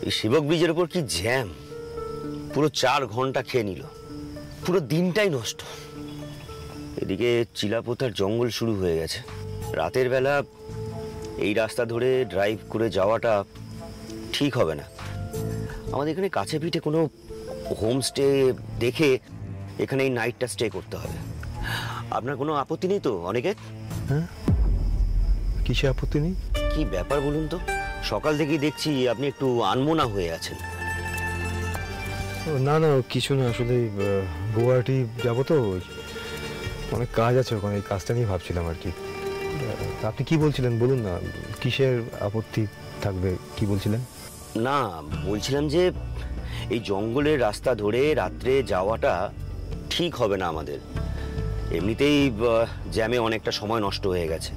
এই শিবক ব্রিজের উপর কি জ্যাম, পুরো 4 ঘন্টা খেয়ে নিল, পুরো দিনটাই নষ্ট। এদিকে চিলাপোতার জঙ্গল শুরু হয়ে গেছে, রাতের বেলা এই রাস্তা ধরে ড্রাইভ করে যাওয়াটা ঠিক হবে না। আমাদের এখানে কাছে পিঠে কোনো হোমস্টে দেখে এখানে এই নাইটটা স্টে করতে হবে। আপনার কোনো আপত্তি নেই তো? অনেকে হ্যাঁ, কিসে আপত্তি নেই? কি ব্যাপার বলুন তো, সকাল থেকেই দেখছি আপনি একটু আনমনা হয়ে আছেন। না না, কিছু না, আসলে গুয়াহাটি যাবো তো, অনেক কাজ আছে ওখানে, এই কাজটা নিয়ে ভাবছিলাম আর কি। আপনি কি বলছিলেন বলুন না, কিসের আপত্তি থাকবে, কি বলছিলেন? না, বলছিলাম যে এই জঙ্গলের রাস্তা ধরে রাত্রে যাওয়াটা ঠিক হবে না আমাদের। এমনিতেই জ্যামে অনেকটা সময় নষ্ট হয়ে গেছে,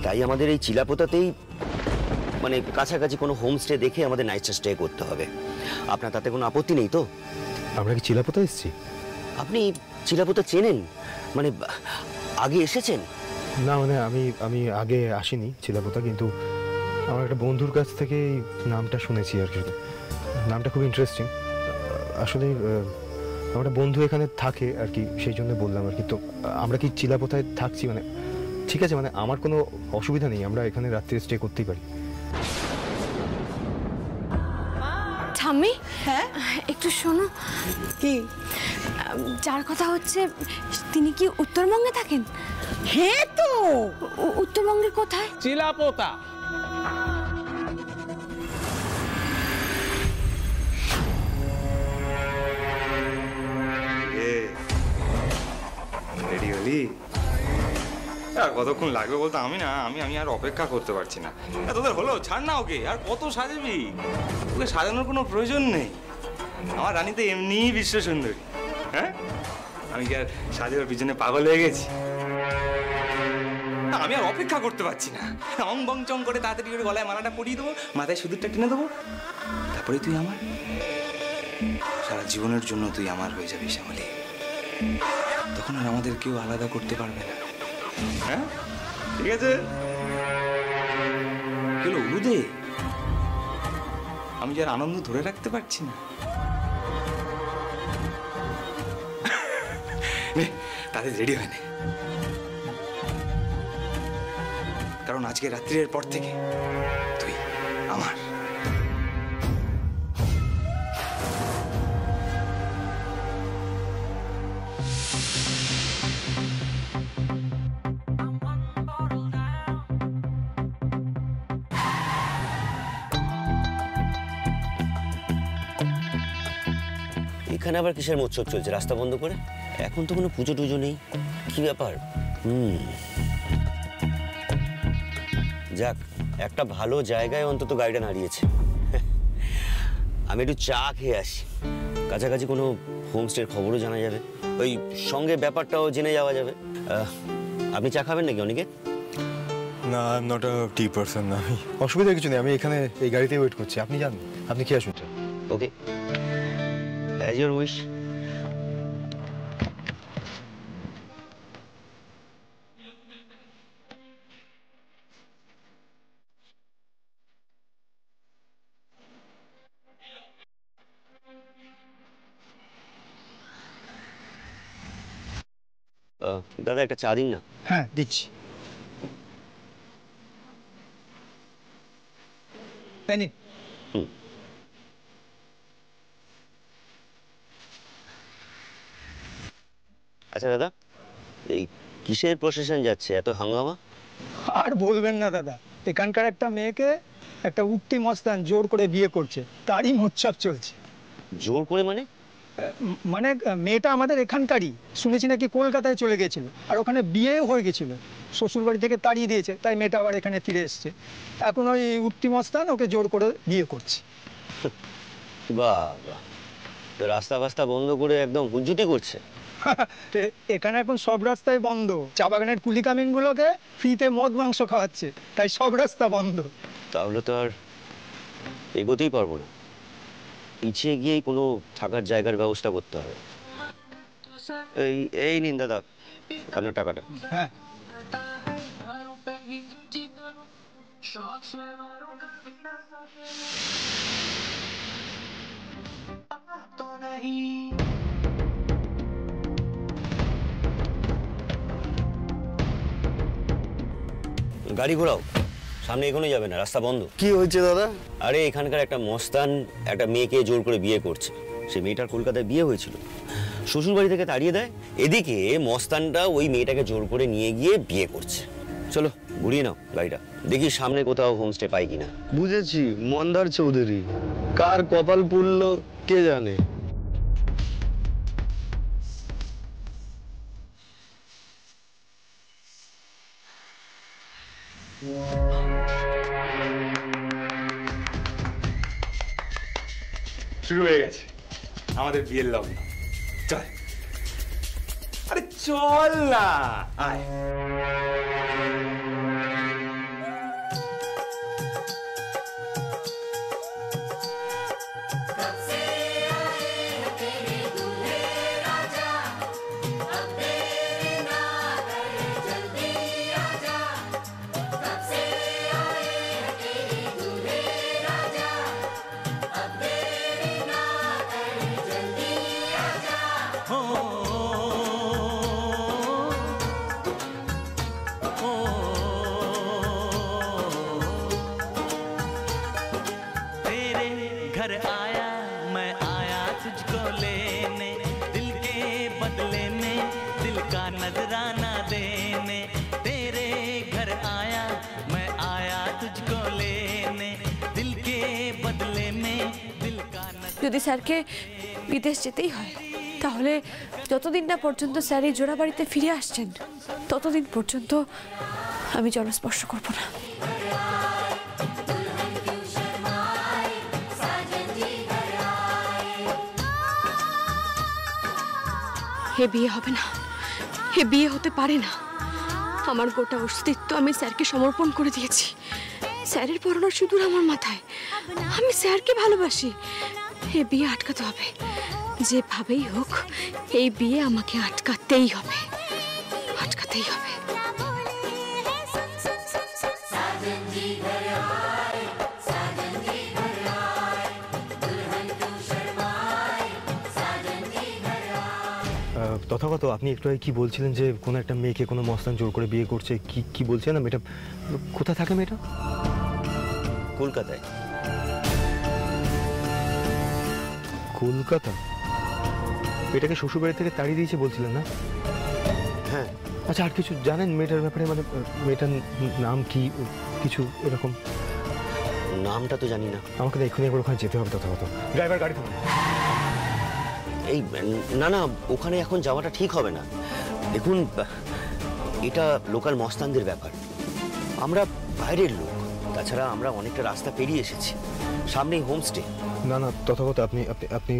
তাই আমাদের এই চিলাপোতাতেই মানে কাছাকাছি কোনো হোমস্টে দেখে আমাদের নাইটটা স্টে করতে হবে। আপনার তাতে কোনো আপত্তি নেই তো? আমরা কি চিলাপোতা এসেছি? আপনি চিলাপোতা চেনেন? মানে আগে এসেছেন? না মানে আমি আগে আসিনি চিলাপোতা, কিন্তু আমার একটা বন্ধুর কাছ থেকে এই নামটা শুনেছি আর কি। নামটা খুব ইন্টারেস্টিং। আসলে আমার একটা বন্ধু এখানে থাকে আর কি, সেই জন্য বললাম আর কি। তো আমরা কি চিলাপোতায় থাকছি? মানে ঠিক আছে, মানে আমার কোনো অসুবিধা নেই, আমরা এখানে রাত্রে স্টে করতেই পারি। ঠাম্মি, হ্যাঁ একটু শোনো। কি? যার কথা হচ্ছে তিনি কি উত্তরবঙ্গে থাকেন? হ্যাঁ তো। উত্তরবঙ্গের কোথায়? চিলাপোতা। রেডি হলি? আর কতক্ষণ লাগবে বলতো? আমি আর অপেক্ষা করতে পারছি না। তোদের হলো, ছাড় না ওকে, আর কত সাজাবি? ওকে সাজানোর কোনো প্রয়োজন নেই। আমার রানী তো এমনিই বিশ্ব সুন্দরী। হ্যাঁ, আমি কি আর সাজানোর পিছনে পাগল হয়ে গেছি? আমি আর অপেক্ষা করতে পারছি না। অং বং চং করে তাড়াতাড়ি করে গলায় মালাটা পরিয়ে দেবো, মাথায় সিঁদুরটা টেনে দেবো, তারপরে তুই আমার, সারা জীবনের জন্য তুই আমার হয়ে যাবি শ্যামলী। তখন আর আমাদের কেউ আলাদা করতে পারবে না। হ্যাঁ, ঠিক আছে? গেল উলুদে, আমি যার আনন্দ ধরে রাখতে পারছি না। তাদের রেডি হয় না, কারণ আজকে রাত্রির পর থেকে তুই আমার। এখানে আবার কিসের মৎসব চলছে রাস্তা বন্ধ করে? এখন তো কোনো পুজো টুজো নেই, কি ব্যাপার? যাক, একটা ভালো জায়গায় অন্তত গাড়িটা দাঁড়িয়েছে। আমি একটু চা খেয়ে আসি, কাছাকাছি কোনো হোমস্টের খবরও জানা যাবে, ওই সঙ্গে ব্যাপারটাও জেনে যাওয়া যাবে। আপনি চা খাবেন নাকি অনেকে? না, I am not a T person. আমি অসুবিধা কিছু নেই, আমি এখানে এই গাড়িতে ওয়েট করছি। আপনি যান, আপনি খেয়ে আসুন। ওকে, অ্যাজ ইউর উইশ। দাদা একটা চা দিন না। হ্যাঁ দিচ্ছি। আচ্ছা দাদা, এই কিসের প্রসেশন যাচ্ছে, এত হাঙ্গামা? আর বলবেন না দাদা, এখানকার একটা মেয়েকে একটা উঠতি মস্তান জোর করে বিয়ে করছে, তারই মোৎসব চলছে। জোর করে মানে? মানে মেয়েটা আমাদের এখানকারই, শুনেছি নাকি কলকাতায় চলে গেছিল, আর ওখানে বিয়েও হয়ে গেছিল, শ্বশুর বাড়ি থেকে তাড়িয়ে দিয়েছে, তাই মেয়েটা আবার এখানে ফিরে এসছে। এখন ওই উঠতি মস্তান ওকে জোর করে বিয়ে করছে। বাহ, তো রাস্তা ফাস্তা বন্ধ করে একদম হুজ্জুতি করছে। এখানে এখন সব রাস্তায় বন্ধ, চা বাগানের কুলি কামিনগুলোকে ফ্রিতে মদ মাংস খাওয়াচ্ছে, তাই সব রাস্তা বন্ধ। তাহলে তো আর এগোতেই পারবো না, পিছিয়ে গিয়েই কোনো থাকার জায়গার ব্যবস্থা করতে হবে। এই নিন দাদা আপনার টাকাটা। হ্যাঁ, গাড়ি ঘোরাও, সামনে এগোনো যাবে না, রাস্তা বন্ধ। কি হয়েছে দাদা? আরে এখানকার একটা মস্তান একটা মেয়েকে জোর করে বিয়ে করছে। সে মেয়েটার কলকাতায় বিয়ে হয়েছিল, শ্বশুর বাড়ি থেকে তাড়িয়ে দেয়। এদিকে মস্তানটা ওই মেয়েটাকে জোর করে নিয়ে গিয়ে বিয়ে করছে। চলো ঘুরিয়ে নাও গাড়িটা, দেখি সামনে কোথাও হোমস্টে পাই কিনা। বুঝেছি, মন্দার চৌধুরী। কার কপাল পুড়লো কে জানে। শুরু হয়ে গেছে আমাদের বিয়ের লগ্ন। চল, আরে চল না, আয়। घर आया मैं आया तुझको लेने, दिल के बदले में दिल का नजराना देने। तेरे घर आया मैं आया तुझको लेने, दिल के बदले में दिल का যদি স্যারকে বিদেশ যেতেই হয় তাহলে যতদিন না পর্যন্ত স্যার এই জোড়া বাড়িতে ফিরে আসছেন ততদিন পর্যন্ত আমি জলস্পর্শ করব না। এ বিয়ে হবে না, এ বিয়ে হতে পারে না। আমার গোটা অস্তিত্ব আমি স্যারকে সমর্পণ করে দিয়েছি। স্যারের পড়ানো সিঁদুর আমার মাথায়, আমি স্যারকে ভালোবাসি। এ বিয়ে আটকাতে হবে, যেভাবেই হোক এই বিয়ে আমাকে আটকাতেই হবে, আটকাতেই হবে। তথাগত আপনি একটু আগে কি বলছিলেন যে কোনো একটা মেয়েকে কোনো মস্তান জোর করে বিয়ে করছে, কি কি বলছেন? না মেয়েটা কোথায় থাকে? মেয়েটা কলকাতায়। কলকাতা? মেয়েটাকে শ্বশুরবাড়ি থেকে তাড়িয়ে দিয়েছে বলছিলেন না? হ্যাঁ। আচ্ছা, আর কিছু জানেন মেয়েটার ব্যাপারে? মানে মেয়েটার নাম কি, কিছু এরকম? নামটা তো জানি না। আমাকে তো এক্ষুনি একবার ওখানে যেতে হবে। তথাগত ড্রাইভার গাড়ি থামান। এই না না, ওখানে এখন যাওয়াটা ঠিক হবে না। দেখুন, এটা লোকাল মস্তানদের ব্যাপার, আমরা বাইরের লোক। তাছাড়া আমরা অনেকটা রাস্তা পেরিয়ে এসেছি, সামনেই হোমস্টে। না না তথাগত, আপনি আপনি আপনি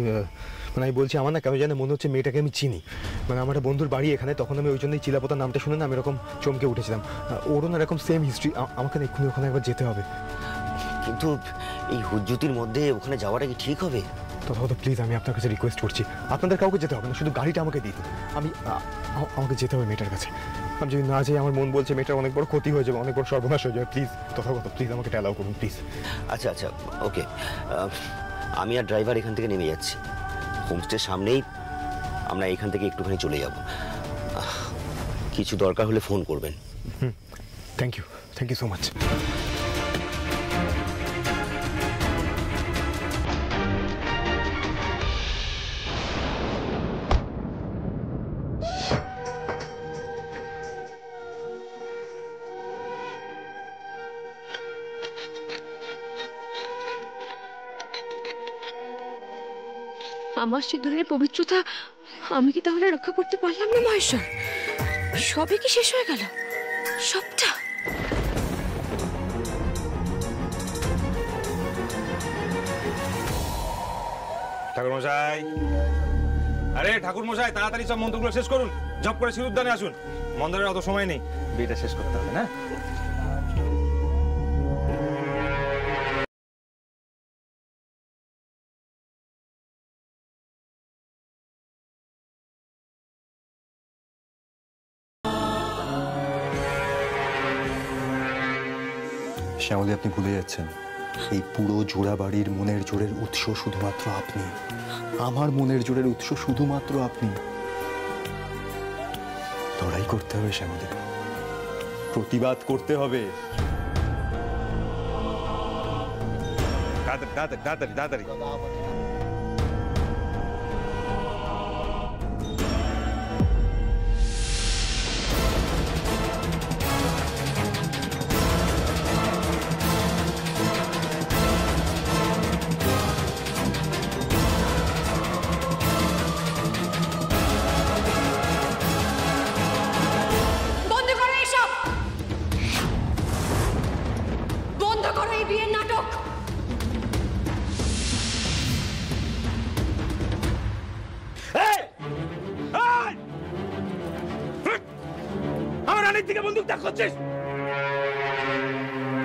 মানে আমি বলছি, আমার না কেন জানে মনে হচ্ছে মেয়েটাকে আমি চিনি। মানে আমার একটা বন্ধুর বাড়ি এখানে, তখন আমি ওই জন্যই চিলাপোতার নামটা শুনে না আমি এরকম চমকে উঠেছিলাম। ওরও না এরকম সেম হিস্ট্রি। আমাকে না এক্ষুনি ওখানে একবার যেতে হবে। কিন্তু এই হুজ্জুতির মধ্যে ওখানে যাওয়াটা কি ঠিক হবে? তথাগত প্লিজ, আমি আপনার কাছে রিকোয়েস্ট করছি, আপনাদের কাউকে যেতে হবে না, শুধু গাড়িটা আমাকে দিয়ে দিন। আমাকে যেতে হবে মেয়েটার কাছে। আমি যদি না যাই আমার মন বলছে মেয়েটার অনেক বড় ক্ষতি হয়ে যাবে, অনেক বড় সর্বনাশ হয়ে যাবে। প্লিজ তথাগত, প্লিজ আমাকে এটা অ্যালাউ করুন প্লিজ। আচ্ছা আচ্ছা, ওকে। আমি আর ড্রাইভার এখান থেকে নেমে যাচ্ছি। হোমস্টের সামনেই আমরা এখান থেকে একটুখানি চলে যাব। কিছু দরকার হলে ফোন করবেন। Thank you so much. আমার সিঁদুরের পবিত্রতা আমি কি তাহলে রক্ষা করতে পারলাম না মহেশ্বর? সবই কি শেষ হয়ে গেল? সবটা? ঠাকুর মশাই, আরে ঠাকুর মশাই, তাড়াতাড়ি সব মন্ত্রগুলো শেষ করুন, ঝপ করে সিঁদুরদানে আসুন। মন্দিরের অত সময় নেই, বিয়েটা শেষ করতে হবে না। শ্যামলী, আপনি ভুলে যাচ্ছেন এই পুরো জোড়াবাড়ির মনের জোরের উৎস শুধুমাত্র আপনি। আমার মনের জোরের উৎস শুধুমাত্র আপনি। লড়াই করতে হবে শ্যামলী, প্রতিবাদ করতে হবে। দাদারি বন্ধ করো এসব, বন্ধ করো এই বিয়ের নাটক। আমার রানীর থেকে বন্দুক তাক করছিস,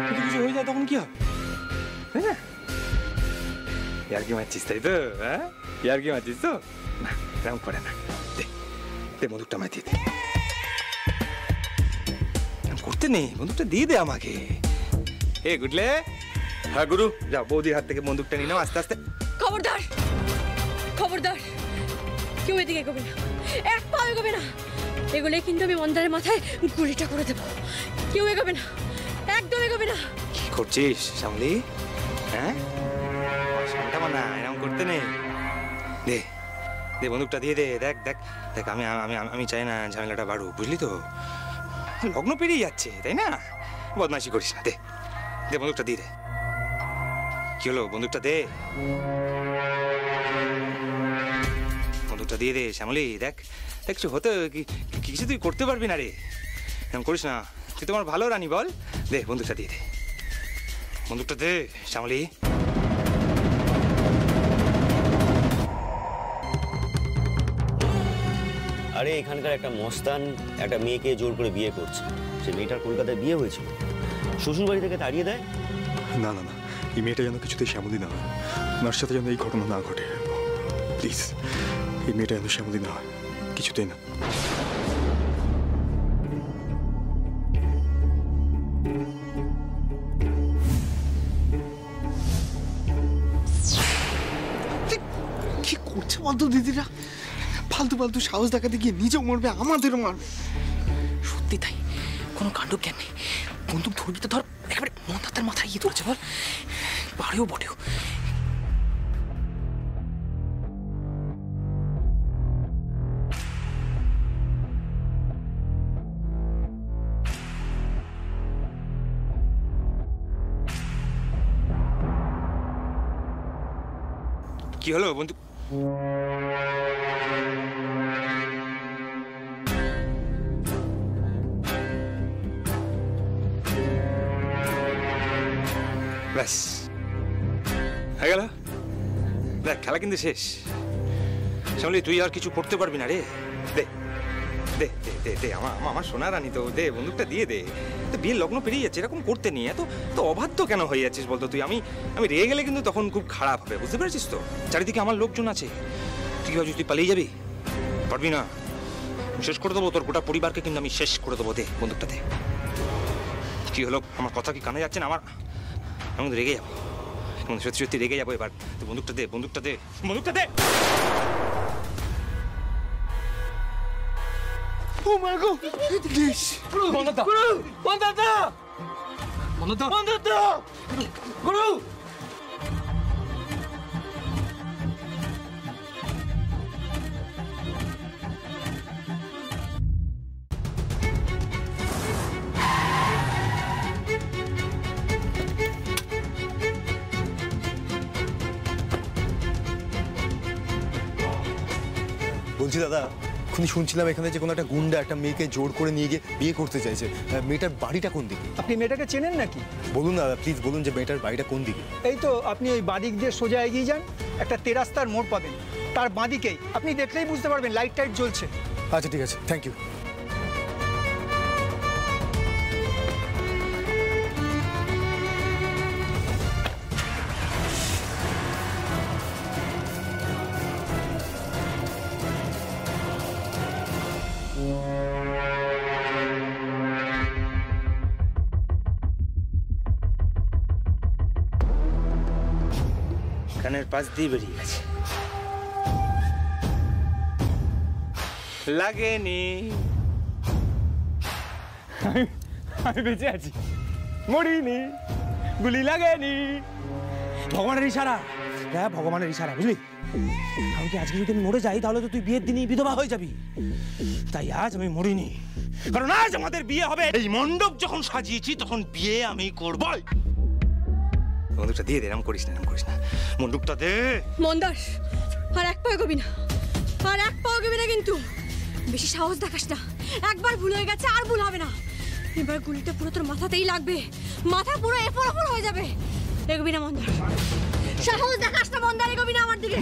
কিছু কিছু হয়ে যায় তখন কি হবে? ইয়ার কি মারছিস তাই তো? হ্যাঁ, ইয়ার কি মারছিস তো? না, এরকম করে না। দে বন্দুকটা আমায় দিয়ে দে। করতে নেই, বন্দুকটা দিয়ে দে আমাকে। এ গুডলে, হ্যাঁ গুরু, যাও বৌদির হাত থেকে বন্দুকটা নিয়ে নাও আস্তে আস্তে। খবরদার, খবরদার, কেউ এদিকে এগোবে না, এক পা এগোবে না। এগুলোই কিন্তু আমি মন্দারের মাথায় গুলিটা করে দেবো। কেউ এগোবে না, একদম এগোবে না। কি করছিস শ্যামলী? হ্যাঁ, শান্তা মানা, এরকম করতে নেই। দে দে বন্দুকটা দিয়ে দে। দেখ দেখ দেখ, আমি আমি আমি চাই না ঝামেলাটা বাড়ুক, বুঝলি তো? লগ্ন পেরিয়ে যাচ্ছে, তাই না? বদমাইশি করিস না। দে দে বন্দুকটা দিয়ে দে। কি হলো, বন্দুকটা দে, বন্দুকটা দিয়ে দে শ্যামলী। দেখ দেখ, কিছু হতে কিছু তুই করতে পারবি না রে, এরকম করিস না। তুই তোমার ভালো রানী, বল। দে বন্দুকটা দিয়ে দে, বন্দুকটা দে শ্যামলী। আরে এখানকার একটা মস্তান একটা মেয়েকে জোর করে বিয়ে করছে। সে মেয়েটার কলকাতায় বিয়ে হয়েছিল, শ্বশুর বাড়ি থেকে তাড়িয়ে দেয়। না না না, এই মেয়েটা যেন কিছুতেই শ্যামলী না হয়, ওনার সাথে যেন এই ঘটনা না ঘটে। প্লিজ, এই মেয়েটা যেন শ্যামলী না হয়, কিছুতেই না। কি করছে বলতো দিদিরা? ফালতু ফালতু সাহস দেখাতে গিয়ে নিজেও মরবে, আমাদেরও মারবে। সত্যি তাই, কোনো কাণ্ড জ্ঞান নেই। বন্দুক ধরবি তো ধর, একেবারে মন্দার মাথায় গিয়ে ধরেছে বল, পারেও বটেও। কি হলো বন্ধু? ব্যাস হয়ে গেল। দেখ, খেলা কিন্তু শেষ। শ্যামলী, তুই আর কিছু করতে পারবি না রে। দে দে দে দে দে, আমার সোনা রানী তো, দে বন্দুকটা দিয়ে দে। তো বিয়ের লগ্ন পেরিয়ে যাচ্ছে, এরকম করতে নিয়ে এত তো অবাধ্য কেন হয়ে যাচ্ছিস বলতো তুই? আমি রেগে গেলে কিন্তু তখন খুব খারাপ হবে, বুঝতে পেরেছিস তো? চারিদিকে আমার লোকজন আছে, তুই কি ভাবছিস তুই পালিয়ে যাবি? পারবি না, শেষ করে দেবো তোর গোটা পরিবারকে, কিন্তু আমি শেষ করে দেবো। দে বন্দুকটা দে। কি হলো, আমার কথা কি কানে যাচ্ছে না? আমি রেগে যাবো, সত্যি সত্যি রেগে যাবো এবার। তুই বন্দুকটা দে, বন্দুকটা দে, বন্দুকটা দে। ও মাই গড, প্লিজ বন্ধ দাও, বন্ধ দাও, বন্ধ দাও, বন্ধ দাও গুরু। বলছি দাদা, এক্ষুনি শুনছিলাম এখানে যে কোনো একটা গুন্ডা একটা মেয়েকে জোর করে নিয়ে গিয়ে বিয়ে করতে চাইছে। মেয়েটার বাড়িটা কোন দিকে? আপনি মেয়েটাকে চেনেন নাকি? বলুন না প্লিজ, বলুন যে মেয়েটার বাড়িটা কোন দিকে। এই তো, আপনি ওই বাদিক দিয়ে সোজা এগিয়ে যান, একটা তেরাস্তার মোড় পাবেন, তার বাঁদিকেই। আপনি দেখলেই বুঝতে পারবেন, লাইট টাইট জ্বলছে। আচ্ছা ঠিক আছে, থ্যাংক ইউ। কানের পাশ দিয়ে বেরিয়ে গেছে। লাগেনি। আমি বেঁচে আছি, মরিনি, গুলি লাগেনি। ভগবানের ইশারা, হ্যাঁ ভগবানের ইশারা, বুঝলি? আমি কি আজকে যদি আমি মরে যাই তাহলে তো তুই বিয়ের দিনই বিধবা হয়ে যাবি। তাই আজ আমি মরিনি, কারণ আজ আমাদের বিয়ে হবে। এই মণ্ডপ যখন সাজিয়েছি তখন বিয়ে আমি করবই। মণ্ডপটা দিয়ে দে, এরকম করিস না, এরকম করিস না। মণ্ডপটা দে। মন্দার, আর এক পাও এগোবি না, আর এক পাও এগোবি না কিন্তু। বেশি সাহস দেখাস না। একবার ভুল হয়ে গেছে, আর ভুল হবে না। এবার গুলিটা পুরো তোর মাথাতেই লাগবে, মাথা পুরো এফোর ওপর হয়ে যাবে। এগোবি না মন্দার, সাহস দেখাস না মন্দার, এগোবি না আমার দিকে।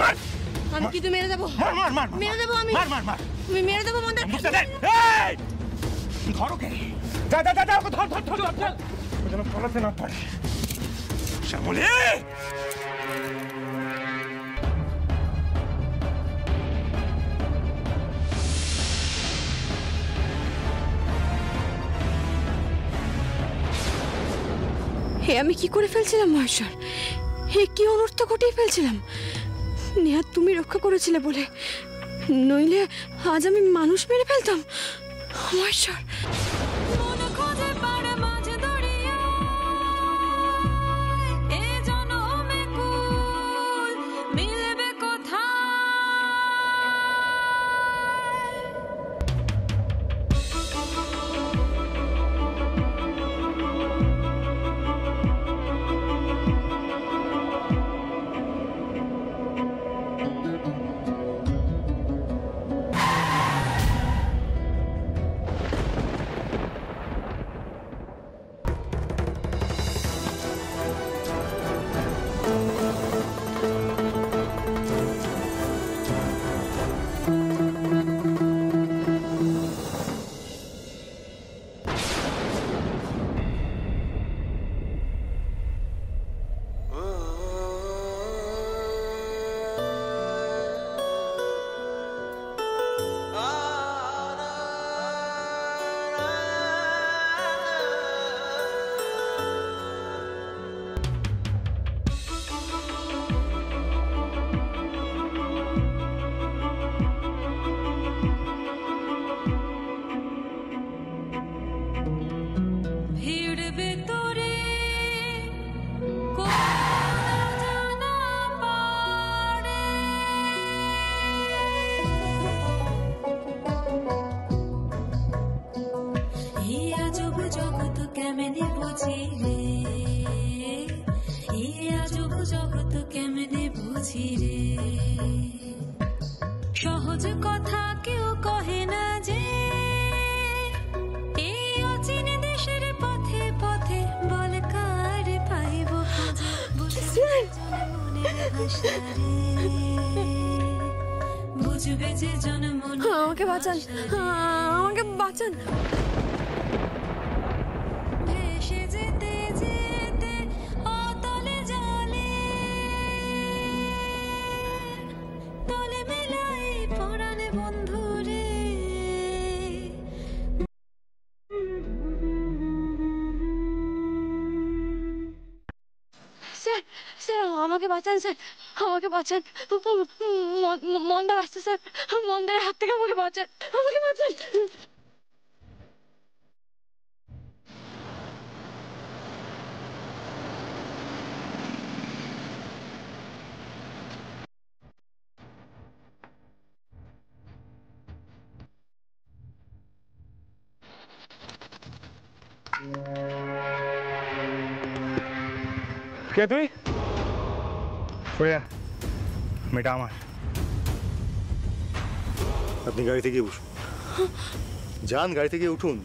আমি কিন্তু মেরে দেবো, মেরে দেবো আমি, আমি মেরে দেবো মন্দার। ধর ওকে, যা যা যা, ওকে ধর ধর ধর ধর, ও যেন পলাতে না পারে। শ্যামলী, হে আমি কি করে ফেলছিলাম মহেশ্বর, হে কি অনর্থ ঘটিয়ে ফেলছিলাম। নেহাত তুমি রক্ষা করেছিলে বলে, নইলে আজ আমি মানুষ মেরে ফেলতাম মহেশ্বর। সহজ কথা কেউ কহে না যে, এই অচিন দেশের পথে পথে বল কার পাইব বুঝবে যে জন্ম। আমাকে বাঁচান, আমাকে বাঁচান। ভেসে যেতে যেতে অতলে জলে, তলে মেলাই পরাণে বন্ধু রে। স্যার, স্যার আমাকে বাঁচান, স্যার আমাকে বাঁচান। মন্দার আসছে স্যার, মন্দার হাত থেকে আমাকে বাঁচান, আমাকে বাঁচান। কে তুই? শ্রেয়া, মেয়েটা আমার। আপনি গাড়ি থেকে উঠুন, যান গাড়ি থেকে উঠুন।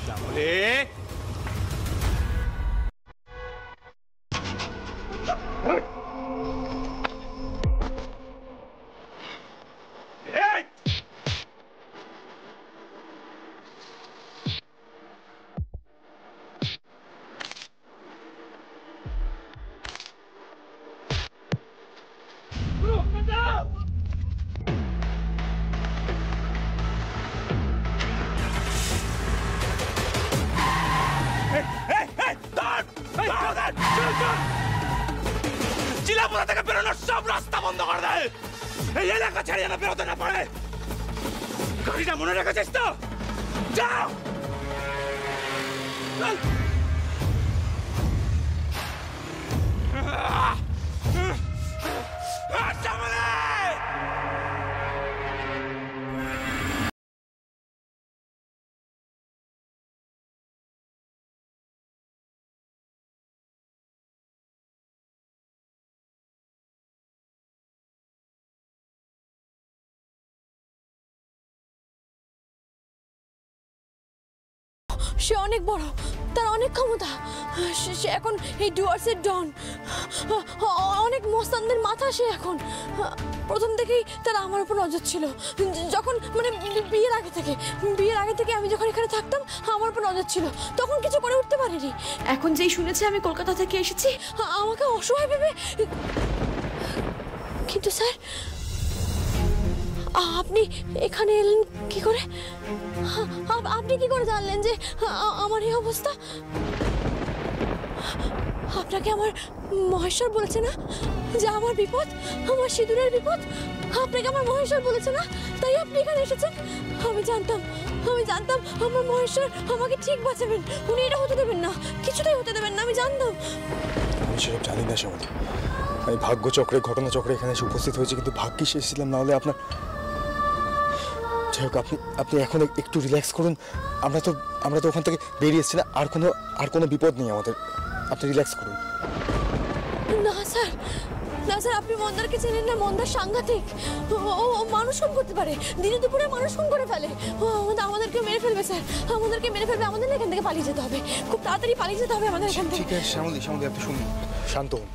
শ্যামলী, চিলাপোতা থেকে বেরোনোর সব রাস্তা বন্ধ করে দেয়, এই এলাকা ছেড়ে যেন বেরোতে না পারে। গাড়িটা মনে রেখেছিস তো? যাও। সে অনেক বড়, তার অনেক ক্ষমতা। সে এখন এই ডুয়ার্সের ডন, অনেক মস্তানদের মাথা সে এখন। প্রথম থেকেই তার আমার উপর নজর ছিল, যখন মানে বিয়ের আগে থেকে আমি যখন এখানে থাকতাম আমার উপর নজর ছিল, তখন কিছু করে উঠতে পারিনি। এখন যেই শুনেছে আমি কলকাতা থেকে এসেছি আমাকে অসহায় ভেবে। কিন্তু স্যার আপনি এখানে এলেন কি করে? আপনি কি করে জানলেন যে আমার এই অবস্থা? আপনাকে আমার মহেশ্বর বলেছে না যে আমার বিপদ, আমার সিঁদুরের বিপদ? আপনাকে আমার মহেশ্বর বলেছে না, তাই আপনি এখানে এসেছেন? আমি জানতাম আমার মহেশ্বর আমাকে ঠিক বাঁচাবেন, উনি এটা হতে দেবেন না, কিছুতেই হতে দেবেন না, আমি জানতাম। আমি সেসব জানি না শ্যামলী, আমি ভাগ্যচক্রে ঘটনাচক্রে এখানে এসে উপস্থিত হয়েছি, কিন্তু ভাগ্যিস এসেছিলাম, না হলে আপনার। যাই হোক, আপনি এখন একটু রিল্যাক্স করুন। আমরা তো ওখান থেকে বেরিয়ে এসেছি না, আর কোনো বিপদ নেই আমাদের, আপনি রিল্যাক্স করুন। না স্যার, আপনি মন্দারকে চেনেন না। মন্দার সাংঘাতিক, ও মানুষ খুন করতে পারে, দিনে দুপুরে মানুষ খুন করে ফেলে। ও আমাদেরকে মেরে ফেলবে স্যার, আমাদেরকে মেরে ফেলবে। আমাদের এখান থেকে পালিয়ে যেতে হবে, খুব তাড়াতাড়ি পালিয়ে যেতে হবে আমাদের এখান থেকে। ঠিক আছে শ্যামলী, আপনি শুনুন, শান্ত হন।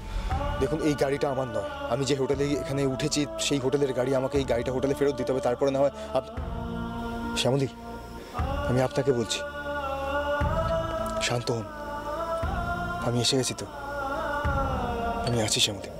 দেখুন, এই গাড়িটা আমার নয়, আমি যে হোটেলে এখানে উঠেছি সেই হোটেলের গাড়ি, আমাকে এই গাড়িটা হোটেলে ফেরত দিতে হবে, তারপরে না হয়। শ্যামলী, আমি আপনাকে বলছি, শান্ত হন। আমি এসে গেছি তো, আমি আছি শ্যামলী।